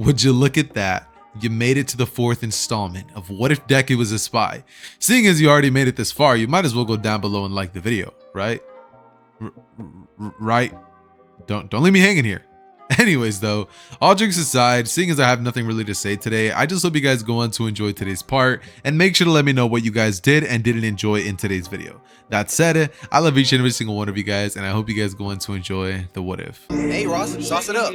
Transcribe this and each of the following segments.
Would you look at that? You made it to the 4th installment of What If Deku Was a Spy. Seeing as you already made it this far, you might as well go down below and like the video, right? Right? Don't leave me hanging here. Anyways though, all jokes aside, seeing as I have nothing really to say today, I just hope you guys go on to enjoy today's part and make sure to let me know what you guys did and didn't enjoy in today's video. That said, I love each and every single one of you guys, and I hope you guys go on to enjoy the what if. Hey Ross, sauce it up.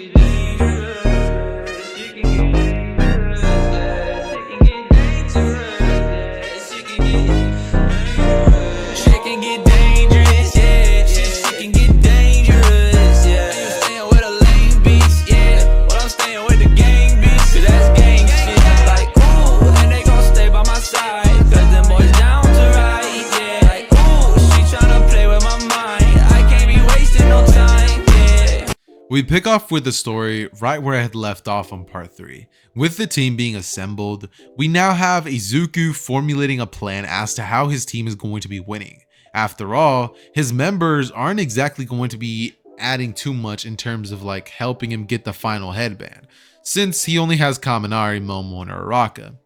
We pick off with the story right where I had left off on part 3. With the team being assembled, we now have Izuku formulating a plan as to how his team is going to be winning. After all, his members aren't exactly going to be adding too much in terms of like helping him get the final headband, since he only has Kaminari, Momo, and Uraraka.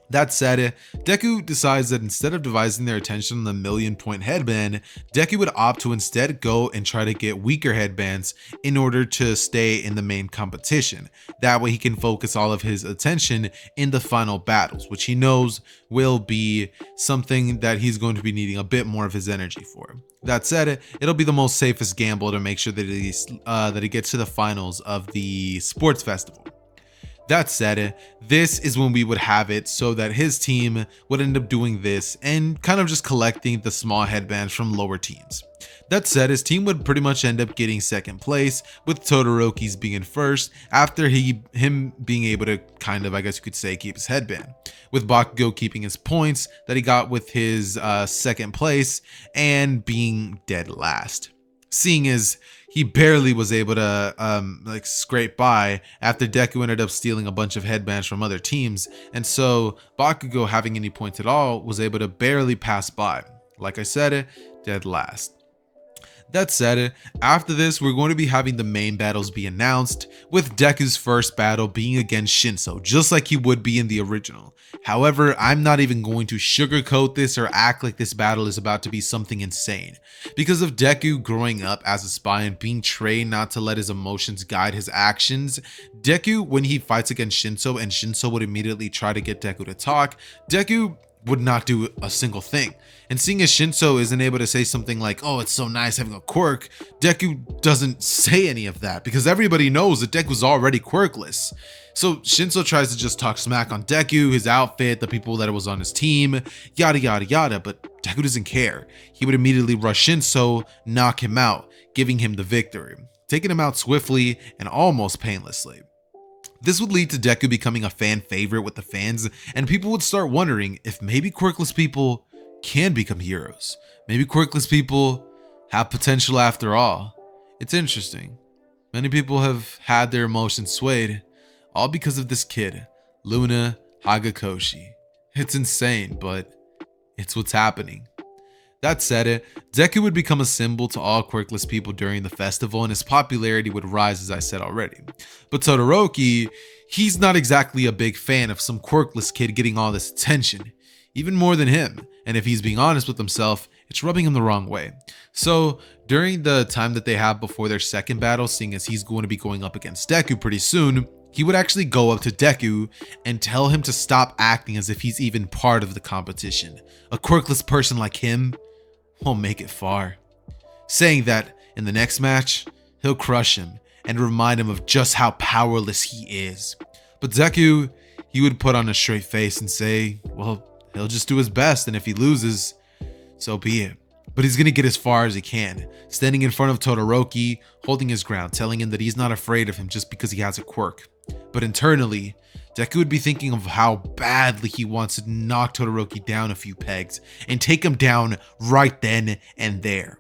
That said, Deku decides that instead of devising their attention on the million-point headband, Deku would opt to instead go and try to get weaker headbands in order to stay in the main competition. That way he can focus all of his attention in the final battles, which he knows will be something that he's going to be needing a bit more of his energy for. That said, it'll be the most safest gamble to make sure that he gets to the finals of the sports festival. That said, this is when we would have it so that his team would end up doing this and kind of just collecting the small headbands from lower teams. That said, his team would pretty much end up getting 2nd place, with Todoroki's being first after him being able to kind of, I guess you could say, keep his headband, with Bakugo keeping his points that he got with his 2nd place and being dead last. Seeing as he barely was able to like scrape by after Deku ended up stealing a bunch of headbands from other teams, and so Bakugo, having any points at all, was able to barely pass by. Like I said, dead last. That said, after this, we're going to be having the main battles be announced, with Deku's first battle being against Shinso, just like he would be in the original. However, I'm not even going to sugarcoat this or act like this battle is about to be something insane. Because of Deku growing up as a spy and being trained not to let his emotions guide his actions, Deku, when he fights against Shinso and Shinso would immediately try to get Deku to talk, Deku would not do a single thing. And seeing as Shinso isn't able to say something like, oh, it's so nice having a quirk, Deku doesn't say any of that because everybody knows that Deku's already quirkless. So Shinso tries to just talk smack on Deku, his outfit, the people that was on his team, yada yada yada, but Deku doesn't care. He would immediately rush Shinso, knock him out, giving him the victory, taking him out swiftly and almost painlessly. This would lead to Deku becoming a fan favorite with the fans, and people would start wondering if maybe quirkless people can become heroes. Maybe quirkless people have potential after all. It's interesting. Many people have had their emotions swayed, all because of this kid, Luna Hagakoshi. It's insane, but it's what's happening. That said, Deku would become a symbol to all quirkless people during the festival, and his popularity would rise, as I said already. But Todoroki, he's not exactly a big fan of some quirkless kid getting all this attention, even more than him, and if he's being honest with himself, it's rubbing him the wrong way. So during the time that they have before their second battle, seeing as he's going to be going up against Deku pretty soon, he would actually go up to Deku and tell him to stop acting as if he's even part of the competition. A quirkless person like him won't make it far. Saying that in the next match, he'll crush him and remind him of just how powerless he is. But Deku, he would put on a straight face and say, well, he'll just do his best, and if he loses, so be it. But he's gonna get as far as he can, standing in front of Todoroki, holding his ground, telling him that he's not afraid of him just because he has a quirk. But internally, Deku would be thinking of how badly he wants to knock Todoroki down a few pegs and take him down right then and there.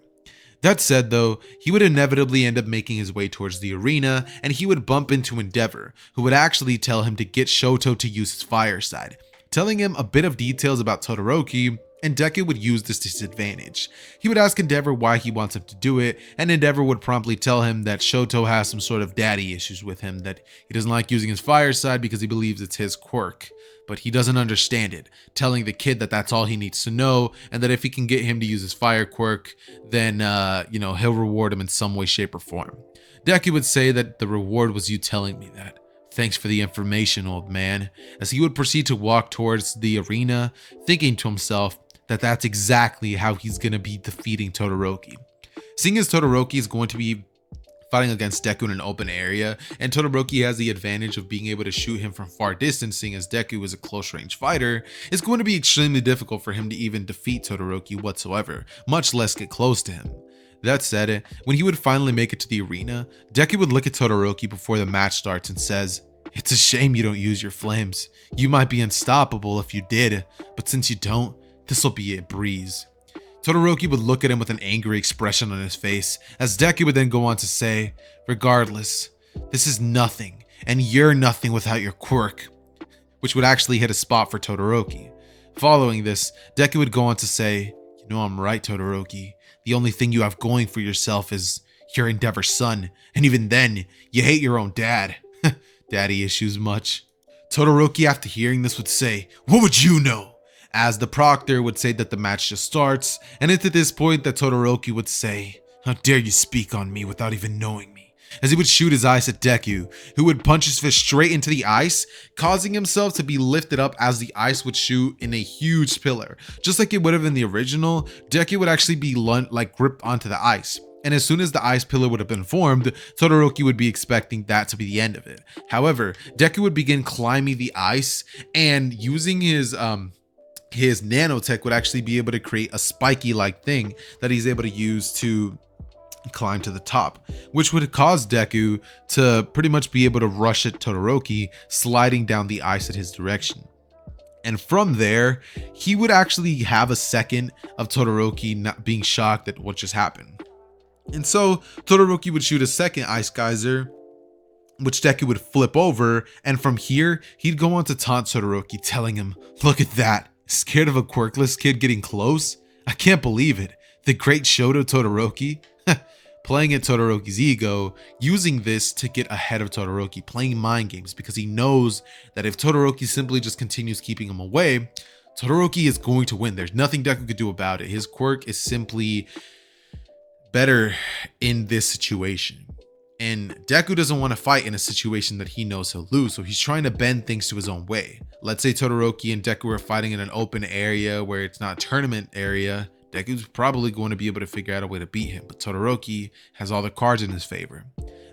That said though, he would inevitably end up making his way towards the arena, and he would bump into Endeavor, who would actually tell him to get Shoto to use his fire side, telling him a bit of details about Todoroki and Deku would use this to his advantage. He would ask Endeavor why he wants him to do it, and Endeavor would promptly tell him that Shoto has some sort of daddy issues with him, that he doesn't like using his fire side because he believes it's his quirk. But he doesn't understand it, telling the kid that that's all he needs to know, and that if he can get him to use his fire quirk, then, he'll reward him in some way, shape, or form. Deku would say that the reward was you telling me that. Thanks for the information, old man, as he would proceed to walk towards the arena, thinking to himself that that's exactly how he's going to be defeating Todoroki. Seeing as Todoroki is going to be fighting against Deku in an open area, and Todoroki has the advantage of being able to shoot him from far distance, seeing as Deku is a close range fighter, it's going to be extremely difficult for him to even defeat Todoroki whatsoever, much less get close to him. That said, when he would finally make it to the arena, Deku would look at Todoroki before the match starts and says, "It's a shame you don't use your flames. You might be unstoppable if you did, but since you don't, this'll be a breeze." Todoroki would look at him with an angry expression on his face, as Deku would then go on to say, "Regardless, this is nothing, and you're nothing without your quirk," which would actually hit a spot for Todoroki. Following this, Deku would go on to say, "You know I'm right, Todoroki. The only thing you have going for yourself is you're Endeavor's son, and even then, you hate your own dad." Daddy issues much. Todoroki, after hearing this, would say, "What would you know?" As the proctor would say that the match just starts, and it's at this point that Todoroki would say, "How dare you speak on me without even knowing me?" As he would shoot his ice at Deku, who would punch his fist straight into the ice, causing himself to be lifted up as the ice would shoot in a huge pillar. Just like it would have in the original, Deku would actually be gripped onto the ice. And as soon as the ice pillar would have been formed, Todoroki would be expecting that to be the end of it. However, Deku would begin climbing the ice, and using his nanotech would actually be able to create a spiky like thing that he's able to use to climb to the top, which would cause Deku to pretty much be able to rush at Todoroki, sliding down the ice at his direction. And from there, he would actually have a second of Todoroki not being shocked at what just happened. And so Todoroki would shoot a second ice geyser, which Deku would flip over, and from here, he'd go on to taunt Todoroki, telling him, "Look at that. Scared of a quirkless kid getting close? I can't believe it. The great Shoto Todoroki." Playing at Todoroki's ego, using this to get ahead of Todoroki, playing mind games, because he knows that if Todoroki simply just continues keeping him away, Todoroki is going to win. There's nothing Deku could do about it. His quirk is simply better in this situation. And Deku doesn't want to fight in a situation that he knows he'll lose, so he's trying to bend things to his own way. Let's say Todoroki and Deku are fighting in an open area where it's not a tournament area. Deku's probably going to be able to figure out a way to beat him, but Todoroki has all the cards in his favor.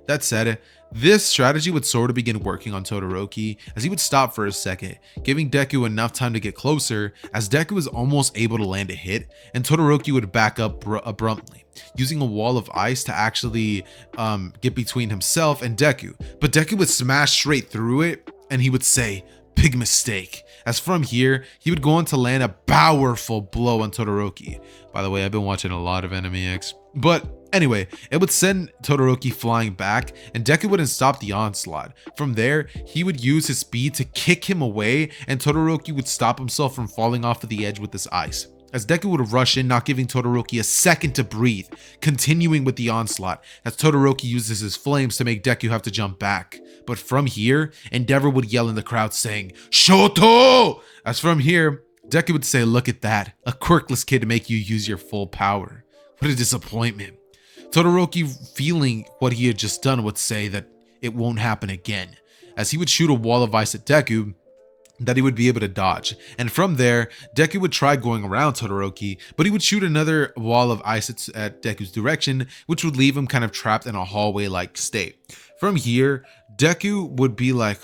That said, this strategy would sort of begin working on Todoroki, as he would stop for a second, giving Deku enough time to get closer, as Deku is almost able to land a hit, and Todoroki would back up abruptly, using a wall of ice to actually get between himself and Deku. But Deku would smash straight through it, and he would say, "Big mistake," as from here, he would go on to land a powerful blow on Todoroki. By the way, I've been watching a lot of Enemy X. But anyway, it would send Todoroki flying back, and Deku wouldn't stop the onslaught. From there, he would use his speed to kick him away, and Todoroki would stop himself from falling off of the edge with this ice, as Deku would rush in, not giving Todoroki a second to breathe, continuing with the onslaught, as Todoroki uses his flames to make Deku have to jump back. But from here, Endeavor would yell in the crowd saying, "Shoto!" As from here, Deku would say, "Look at that, a quirkless kid to make you use your full power. What a disappointment." Todoroki, feeling what he had just done, would say that it won't happen again, as he would shoot a wall of ice at Deku that he would be able to dodge. And from there, Deku would try going around Todoroki, but he would shoot another wall of ice at Deku's direction, which would leave him kind of trapped in a hallway-like state. From here, Deku would be like,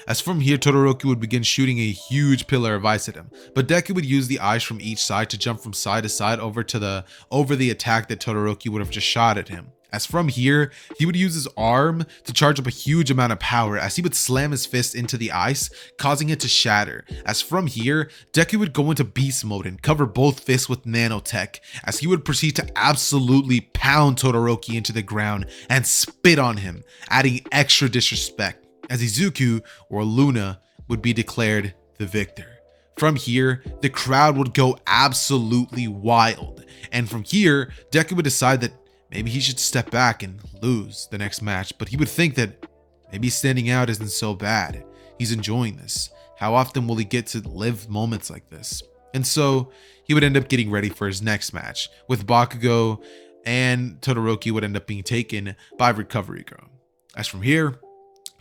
as from here, Todoroki would begin shooting a huge pillar of ice at him. But Deku would use the ice from each side to jump from side to side over the attack that Todoroki would have just shot at him. As from here, he would use his arm to charge up a huge amount of power, as he would slam his fist into the ice, causing it to shatter. As from here, Deku would go into beast mode and cover both fists with nanotech, as he would proceed to absolutely pound Todoroki into the ground and spit on him, adding extra disrespect, as Izuku, or Luna, would be declared the victor. From here, the crowd would go absolutely wild. And from here, Deku would decide that maybe he should step back and lose the next match, but he would think that maybe standing out isn't so bad. He's enjoying this. How often will he get to live moments like this? And so he would end up getting ready for his next match, with Bakugo and Todoroki would end up being taken by Recovery Girl. As from here,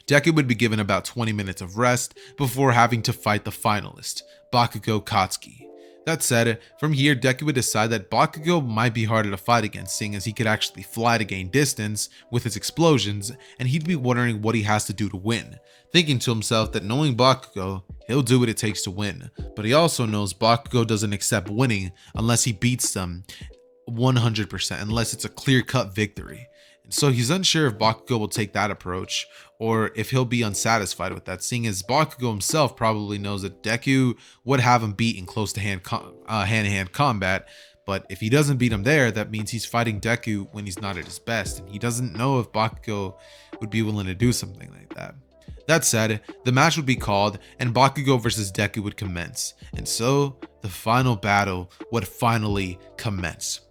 Deku would be given about 20 minutes of rest before having to fight the finalist, Bakugo Katsuki. That said, from here, Deku would decide that Bakugo might be harder to fight against, seeing as he could actually fly to gain distance with his explosions, and he'd be wondering what he has to do to win, thinking to himself that knowing Bakugo, he'll do what it takes to win, but he also knows Bakugo doesn't accept winning unless he beats them 100%, unless it's a clear-cut victory. And so he's unsure if Bakugo will take that approach, or if he'll be unsatisfied with that, seeing as Bakugo himself probably knows that Deku would have him beat in close to hand-to-hand combat, but if he doesn't beat him there, that means he's fighting Deku when he's not at his best, and he doesn't know if Bakugo would be willing to do something like that. That said, the match would be called, and Bakugo versus Deku would commence, and so the final battle would finally commence.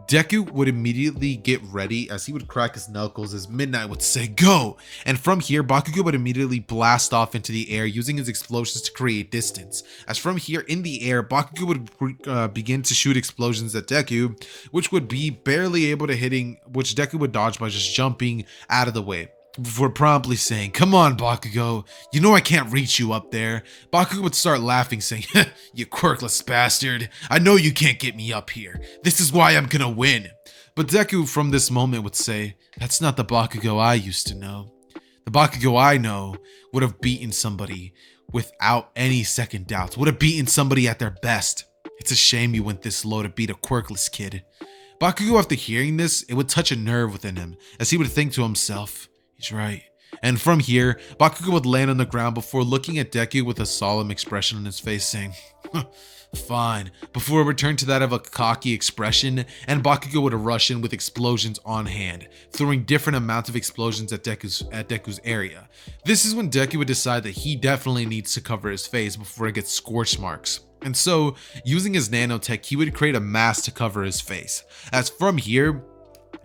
Deku would immediately get ready as he would crack his knuckles as Midnight would say go, and from here Bakugo would immediately blast off into the air using his explosions to create distance. As from here in the air, Bakugo would begin to shoot explosions at Deku, which would be barely able to hitting, which Deku would dodge by just jumping out of the way, before promptly saying, "Come on, Bakugo, you know I can't reach you up there." Bakugo would start laughing, saying, "You quirkless bastard, I know you can't get me up here. This is why I'm gonna win." But Deku from this moment would say, "That's not the Bakugo I used to know. The Bakugo I know would have beaten somebody without any second doubts, would have beaten somebody at their best. It's a shame you went this low to beat a quirkless kid." Bakugo, after hearing this, it would touch a nerve within him, as he would think to himself, "He's right." And from here, Bakugo would land on the ground before looking at Deku with a solemn expression on his face, saying, "Fine," before it returned to that of a cocky expression, and Bakugo would rush in with explosions on hand, throwing different amounts of explosions at Deku's area. This is when Deku would decide that he definitely needs to cover his face before it gets scorch marks. And so, using his nanotech, he would create a mask to cover his face. As from here,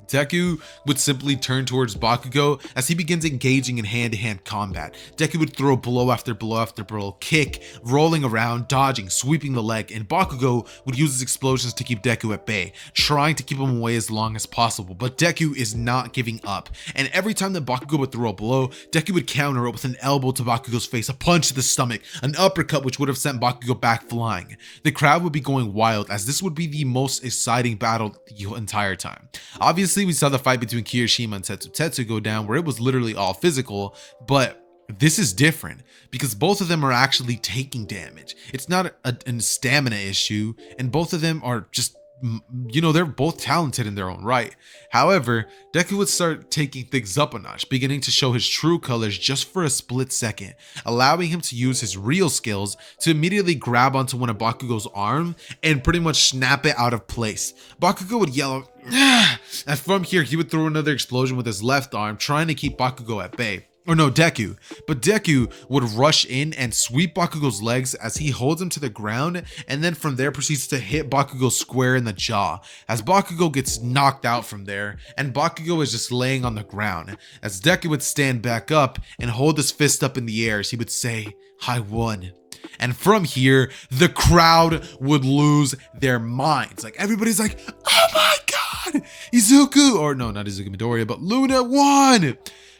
Deku would simply turn towards Bakugo as he begins engaging in hand-to-hand combat. Deku would throw blow after blow after blow, kick, rolling around, dodging, sweeping the leg, and Bakugo would use his explosions to keep Deku at bay, trying to keep him away as long as possible. But Deku is not giving up, and every time that Bakugo would throw a blow, Deku would counter it with an elbow to Bakugo's face, a punch to the stomach, an uppercut which would have sent Bakugo back flying. The crowd would be going wild, as this would be the most exciting battle the entire time. Obviously, we saw the fight between Kirishima and Tetsu go down where it was literally all physical, but this is different because both of them are actually taking damage. It's not a stamina issue, and both of them are just, they're both talented in their own right. However, Deku would start taking things up a notch, beginning to show his true colors just for a split second, allowing him to use his real skills to immediately grab onto one of Bakugo's arm and pretty much snap it out of place. Bakugo would yell, "Ah!" And from here, he would throw another explosion with his left arm, trying to keep Bakugo at bay. Or no, Deku. But Deku would rush in and sweep Bakugo's legs as he holds him to the ground, and then from there proceeds to hit Bakugo square in the jaw, as Bakugo gets knocked out from there, and Bakugo is just laying on the ground, as Deku would stand back up and hold his fist up in the air as he would say, "I won." And from here, the crowd would lose their minds. Like, everybody's like, "Oh my god, Izuku," or no, not Izuku Midoriya, but Luna won.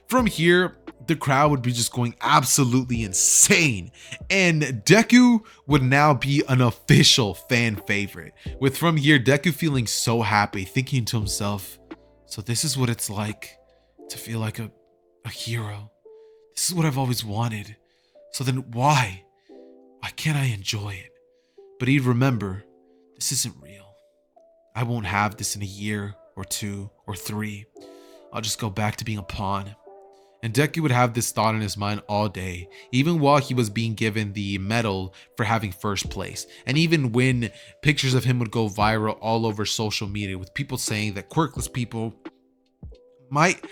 From here, the crowd would be just going absolutely insane, and Deku would now be an official fan favorite, with from here Deku feeling so happy, thinking to himself, "So this is what it's like to feel like a hero. This is what I've always wanted. So then why can't I enjoy it?" But he'd remember, this isn't real. I won't have this in a year or 2 or 3. I'll just go back to being a pawn. And Deku would have this thought in his mind all day, even while he was being given the medal for having first place. And even when pictures of him would go viral all over social media, with people saying that quirkless people might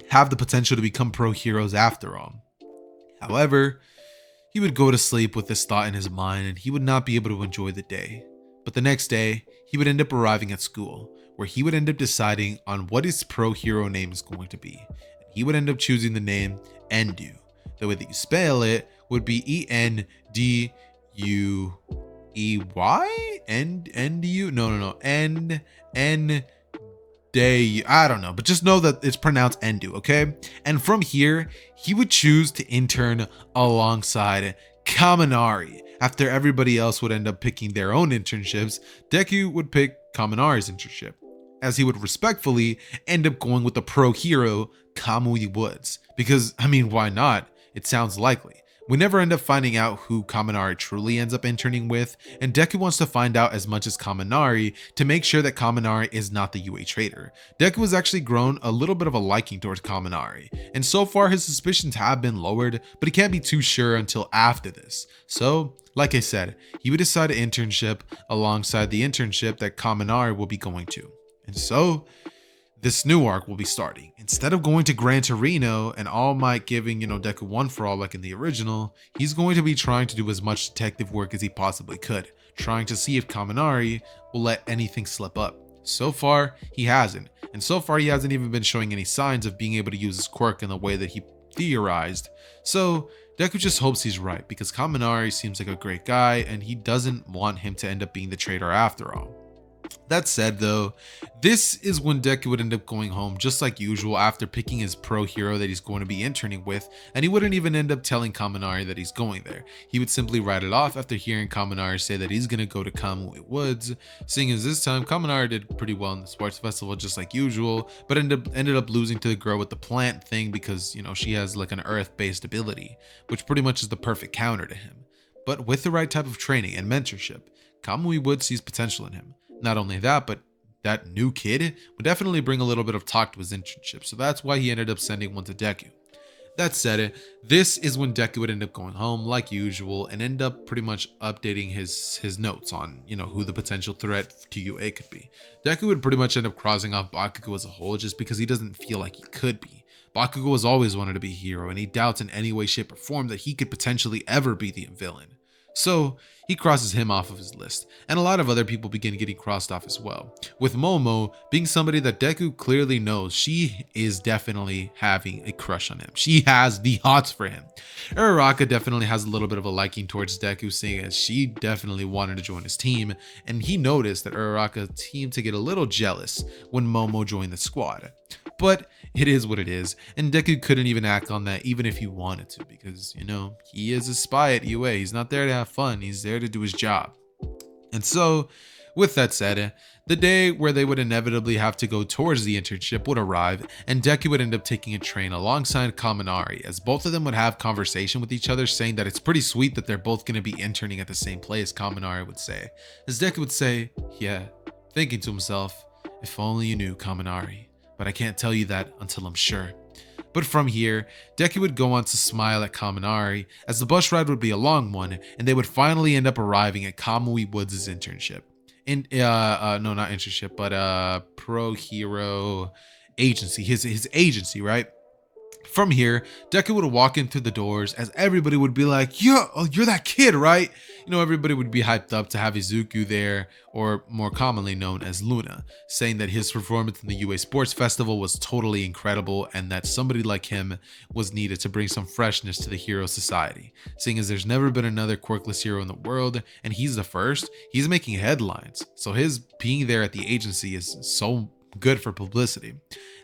have the potential to become pro heroes after all. However, He would go to sleep with this thought in his mind and he would not be able to enjoy the day. But the next day, he would end up arriving at school, where he would end up deciding on what his pro hero name is going to be. And he would end up choosing the name Endu. The way that you spell it would be Enduey. Endu? No. N Day, I don't know, but just know that it's pronounced Endu, okay? And from here, he would choose to intern alongside Kaminari. After everybody else would end up picking their own internships, Deku would pick Kaminari's internship, as he would respectfully end up going with the pro hero, Kamui Woods. Because, I mean, why not? It sounds likely. We never end up finding out who Kaminari truly ends up interning with, and Deku wants to find out as much as Kaminari to make sure that Kaminari is not the UA traitor. Deku has actually grown a little bit of a liking towards Kaminari, and so far his suspicions have been lowered, but he can't be too sure until after this. So, like I said, he would decide an internship alongside the internship that Kaminari will be going to. And so, this new arc will be starting. Instead of going to Gran Torino and All Might giving, Deku one for all like in the original, he's going to be trying to do as much detective work as he possibly could, trying to see if Kaminari will let anything slip up. So far, he hasn't. And so far, he hasn't even been showing any signs of being able to use his quirk in the way that he theorized. So, Deku just hopes he's right, because Kaminari seems like a great guy and he doesn't want him to end up being the traitor after all. That said though, this is when Deku would end up going home just like usual after picking his pro hero that he's going to be interning with, and he wouldn't even end up telling Kaminari that he's going there. He would simply write it off after hearing Kaminari say that he's going to go to Kamui Woods, seeing as this time Kaminari did pretty well in the sports festival just like usual, but ended up losing to the girl with the plant thing because, she has like an earth-based ability, which pretty much is the perfect counter to him. But with the right type of training and mentorship, Kamui Woods sees potential in him. Not only that, but that new kid would definitely bring a little bit of talk to his internship, so that's why he ended up sending one to Deku. That said, this is when Deku would end up going home like usual and end up pretty much updating his notes on, who the potential threat to UA could be. Deku would pretty much end up crossing off Bakugo as a whole just because he doesn't feel like he could be. Bakugo has always wanted to be a hero and he doubts in any way, shape, or form that he could potentially ever be the villain. So he crosses him off of his list, and a lot of other people begin getting crossed off as well, with Momo being somebody that Deku clearly knows she is definitely having a crush on him. She has the hots for him. Uraraka definitely has a little bit of a liking towards Deku, seeing as she definitely wanted to join his team, and he noticed that Uraraka seemed to get a little jealous when Momo joined the squad. But it is what it is, and Deku couldn't even act on that even if he wanted to, because, he is a spy at UA. He's not there to have fun, he's there to do his job. And so, with that said, the day where they would inevitably have to go towards the internship would arrive, and Deku would end up taking a train alongside Kaminari, as both of them would have conversation with each other, saying that it's pretty sweet that they're both going to be interning at the same place, Kaminari would say. As Deku would say, yeah, thinking to himself, if only you knew, Kaminari. But I can't tell you that until I'm sure. But from here, Deku would go on to smile at Kaminari, as the bus ride would be a long one, and they would finally end up arriving at Kamui Woods' internship. No, not internship, but pro hero agency, his agency, right? From here, Deku would walk in through the doors as everybody would be like, "Yo, you're that kid, right?" Everybody would be hyped up to have Izuku there, or more commonly known as Luna, saying that his performance in the UA Sports Festival was totally incredible and that somebody like him was needed to bring some freshness to the hero society. Seeing as there's never been another quirkless hero in the world and he's the first, he's making headlines. So his being there at the agency is so good for publicity.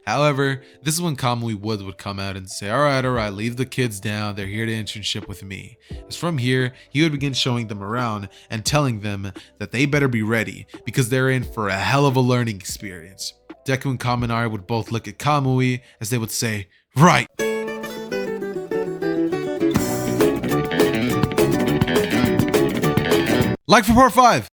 However, this is when Kamui Woods would come out and say, all right, leave the kids down. They're here to internship with me. As from here, he would begin showing them around and telling them that they better be ready because they're in for a hell of a learning experience. Deku and Kaminari would both look at Kamui as they would say, right. Like for part 5.